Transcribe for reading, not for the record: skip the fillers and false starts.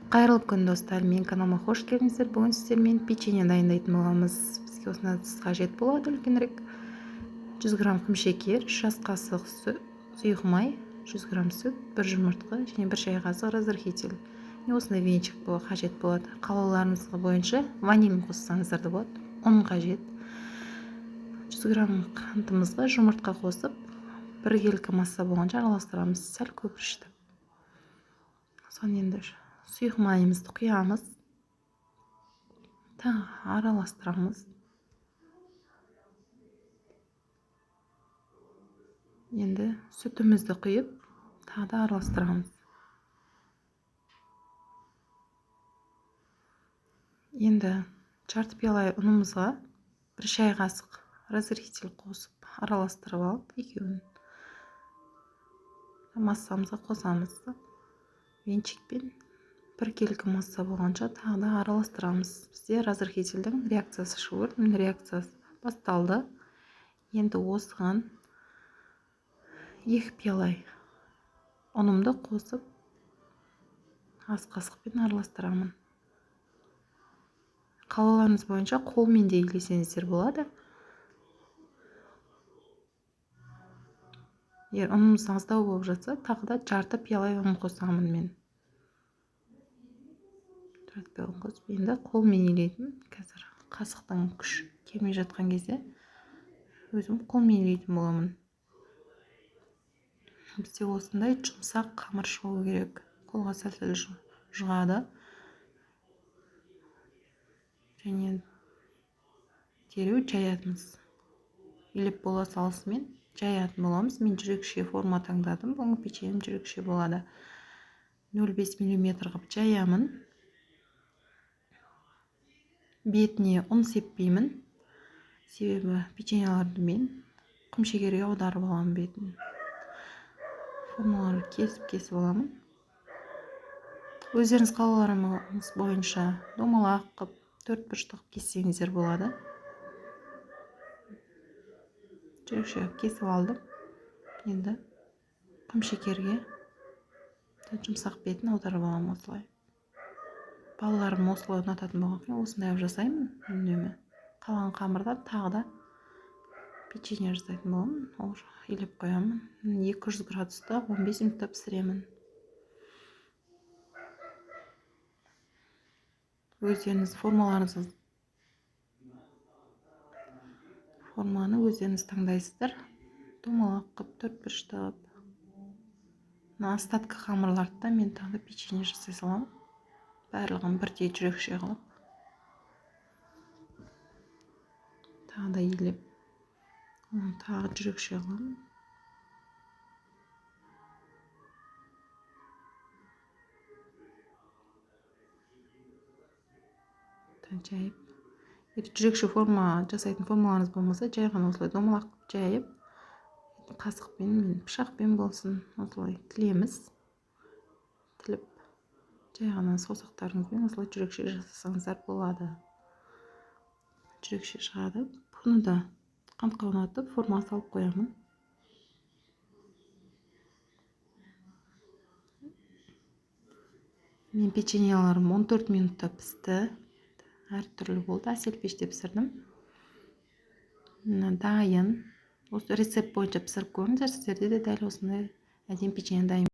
Қайырлы күн достар, мен каналыма қош келдіңіздер. Бүгін сіздермен печенье дайындайтын боламыз. Бізге осындай ыдыс қажет болады, үлкенірек. 100 грамм құмшекер, 3 ас қасық сұйық май, 100 грамм сүт, 1 жұмыртқа және 1 шай қасық разрыхитель. Осындай венчик қажет болады. Қалауларыңызға бойынша ванилін қоссаңыздар да болады. Ұн қажет. 100 грамм қантымызға жұмыртқа қосып, 1 келкі масса болғанша араластырамыз, сәл көпіршітіп. Соны енді сұйық майымызды құямыз, тағы араластырамыз. Енді сүтімізді құйып, тағы да араластырамыз. Енді жарты пиала ұнымызға 1 шай қасық разрыхитель қосып, араластырып алып, екеуін массамызға қосамыз. Венчикпен 1 келкі масса болғанша тағы да араластырамыз. Бізде разрыхительдің реакциясы шығып, реакциясы басталды. Енді осыған 2 пиала ұнымды қосып, ас қасықпен араластырамын. Қалауларыңыз бойынша қолмен де илесеңіздер болады. Егер ұнымыз аздау болып жатса, тағы да жарты пиала ұн қосамын мен. Енді қолмен илейтін, қазір қасықтың күш келмей жатқан кезде өзім қолмен илейтін боламын. Бізде осындай жұмсақ қамыр шығу керек. Қолға сәл-сәл жұғады. Және дереу жаятынбыз. Илеп бола салысымен жаятын боламыз. Мен жүрекше форма таңдадым. Бұл печеньем жүрекше болады. 0,5 мм қып жаямын. Бетіне ұн сеппеймін. Себебі печеньеларды мен құмшекерге аударып аламын бетін. Формаларды кесіп аламын. Өздеріңіз қалауларыңыз бойынша домалақ қып, 4 бұрыштық кессеңіздер болады. Жүрекше кесіп алдым. Енді құмшекерге жұмсақ бетін аударып аламын осылай. Балаларым осылай ұнататын болған, осындай жасаймын үнемі. Қалған қамырдан тағы да печенье жасайтын боламын. Ол илеп қоямын. 200 градуста 15 минутта пісіремін. Өздеріңіз форманы өздеріңіз таңдайсыздар. Домалақ қып, 4 бұрышты қып. Остатка қамырларды да мен тағы печенье жасай саламын. Барлығын бірдей жүрекше қылып. Тағы да илеп, тағы жүрекше қыламын. Жайып. Жүрекше форма жасайтын формаларыңыз болмаса, жай ғана осылай домалақ жайып, қасықпен, пышақпен болсын, осылай тілеміз. Тіліп, жай ғана саусақтарыңызбен осылай жүрекше жасасаңыздар болады. Жүрекше шығады. Бұны да қантқа орнатып, форма салып қоямын. Мен печеньеларым 14 минутта пісті. Әртүрлі болды. Әсел пеште пісірдім. Дайын. Осы рецепт бойынша пісіріп көріңіздер, сіздерде де дәл осындай әдемі печенье дайын.